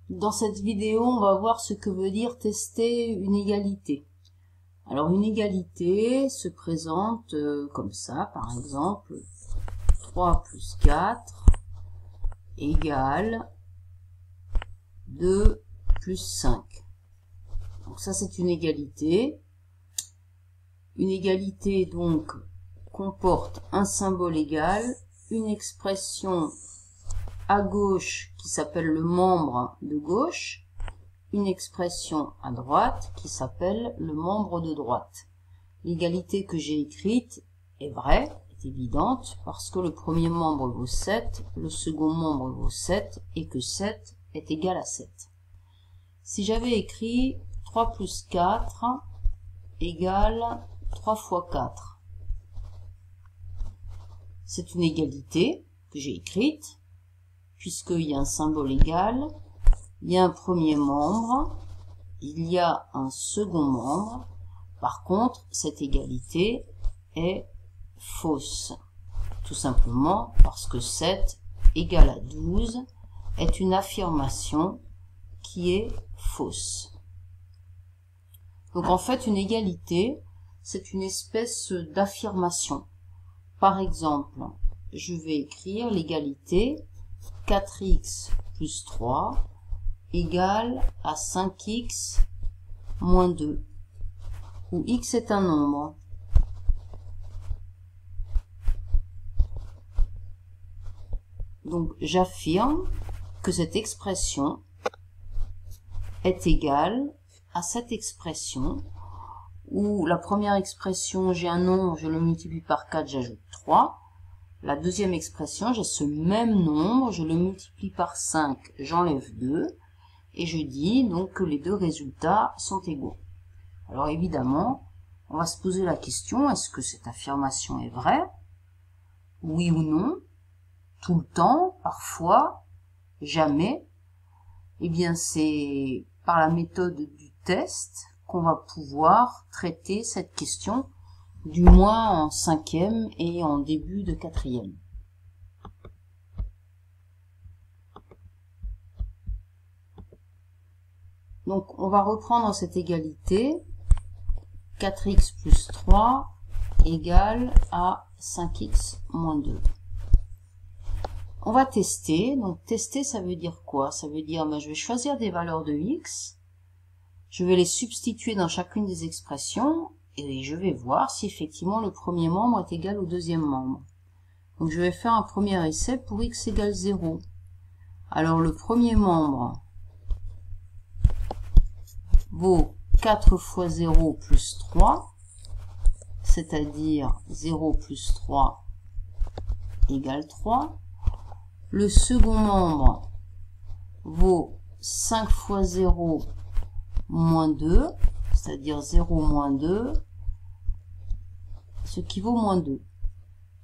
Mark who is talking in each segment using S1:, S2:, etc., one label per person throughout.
S1: Dans cette vidéo, on va voir ce que veut dire tester une égalité. Alors une égalité se présente comme ça, par exemple, 3 plus 4 égale 2 plus 5. Donc ça c'est une égalité. Une égalité donc comporte un symbole égal, une expression à gauche qui s'appelle le membre de gauche, une expression à droite qui s'appelle le membre de droite. L'égalité que j'ai écrite est vraie, est évidente, parce que le premier membre vaut 7, le second membre vaut 7, et que 7 est égal à 7. Si j'avais écrit 3 plus 4 égale 3 fois 4, c'est une égalité que j'ai écrite, puisqu'il y a un symbole égal, il y a un premier membre, il y a un second membre. Par contre, cette égalité est fausse. Tout simplement parce que 7 égale à 12 est une affirmation qui est fausse. Donc en fait, une égalité, c'est une espèce d'affirmation. Par exemple, je vais écrire l'égalité 4x plus 3 égale à 5x moins 2, où x est un nombre. Donc j'affirme que cette expression est égale à cette expression, où la première expression, j'ai un nombre, je le multiplie par 4, j'ajoute 3. La deuxième expression, j'ai ce même nombre, je le multiplie par 5, j'enlève 2, et je dis donc que les deux résultats sont égaux. Alors évidemment, on va se poser la question, est-ce que cette affirmation est vraie? Oui ou non? Tout le temps? Parfois? Jamais? Eh bien c'est par la méthode du test qu'on va pouvoir traiter cette question, du moins en 5e et en début de 4e. Donc on va reprendre cette égalité, 4x plus 3 égale à 5x moins 2. On va tester, donc tester ça veut dire quoi? Ça veut dire, je vais choisir des valeurs de x, je vais les substituer dans chacune des expressions, et je vais voir si effectivement le premier membre est égal au deuxième membre. Donc je vais faire un premier essai pour x égale 0. Alors le premier membre vaut 4 fois 0 plus 3, c'est-à-dire 0 plus 3 égale 3. Le second membre vaut 5 fois 0 moins 2, c'est-à-dire 0 moins 2, ce qui vaut moins 2.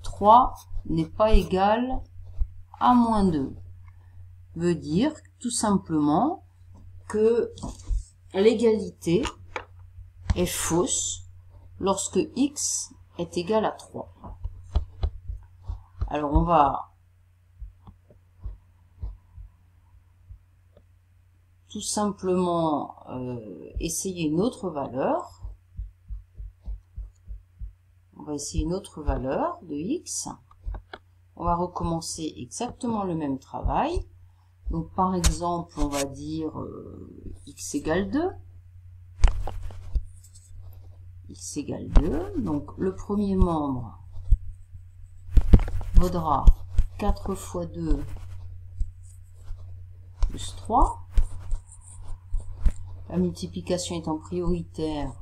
S1: 3 n'est pas égal à moins 2. Veut dire tout simplement que l'égalité est fausse lorsque x est égal à 3. Alors on va tout simplement essayer une autre valeur. On va essayer une autre valeur de x. On va recommencer exactement le même travail. Donc par exemple, on va dire x égale 2. X égale 2. Donc le premier membre vaudra 4 fois 2 plus 3. La multiplication étant prioritaire,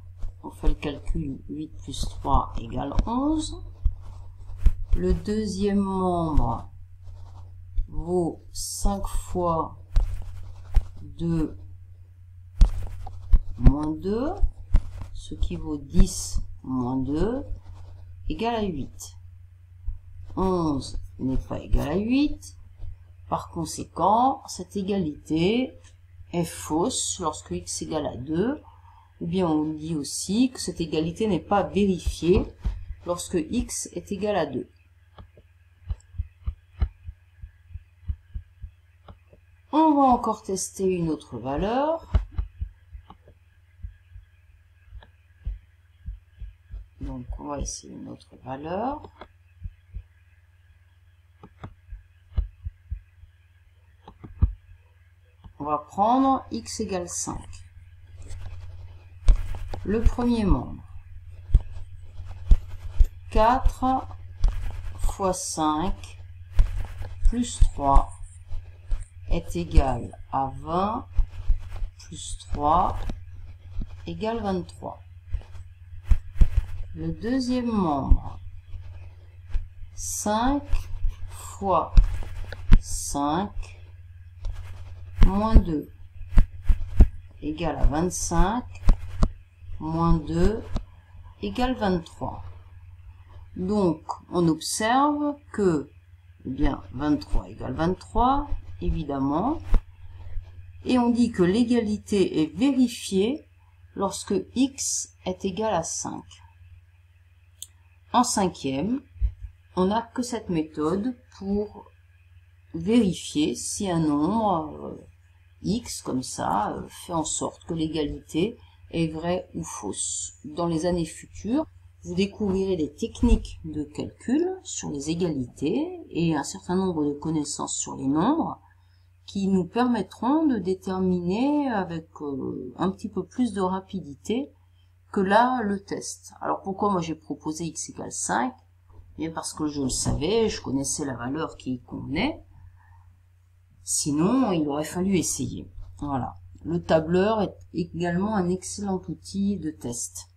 S1: on fait le calcul, 8 plus 3 égale 11. Le deuxième membre vaut 5 fois 2 moins 2, ce qui vaut 10 moins 2, égale à 8. 11 n'est pas égal à 8. Par conséquent, cette égalité est fausse lorsque x égale à 2, ou bien on dit aussi que cette égalité n'est pas vérifiée lorsque x est égal à 2. On va encore tester une autre valeur. Donc, on va essayer une autre valeur. On va prendre x égale 5. Le premier membre. 4 fois 5 plus 3 est égal à 20 plus 3 égale 23. Le deuxième membre. 5 fois 5 moins 2 égale à 25 moins 2 égale 23. Donc, on observe que, eh bien, 23 égale 23, évidemment, et on dit que l'égalité est vérifiée lorsque x est égal à 5. En cinquième, on n'a que cette méthode pour vérifier si un nombre x, comme ça, fait en sorte que l'égalité est vraie ou fausse. Dans les années futures, vous découvrirez des techniques de calcul sur les égalités et un certain nombre de connaissances sur les nombres qui nous permettront de déterminer avec un petit peu plus de rapidité que là, le test. Alors pourquoi moi j'ai proposé x égale 5 ? Bien parce que je le savais, je connaissais la valeur qui y convenait. Sinon, il aurait fallu essayer. Voilà. Le tableur est également un excellent outil de test.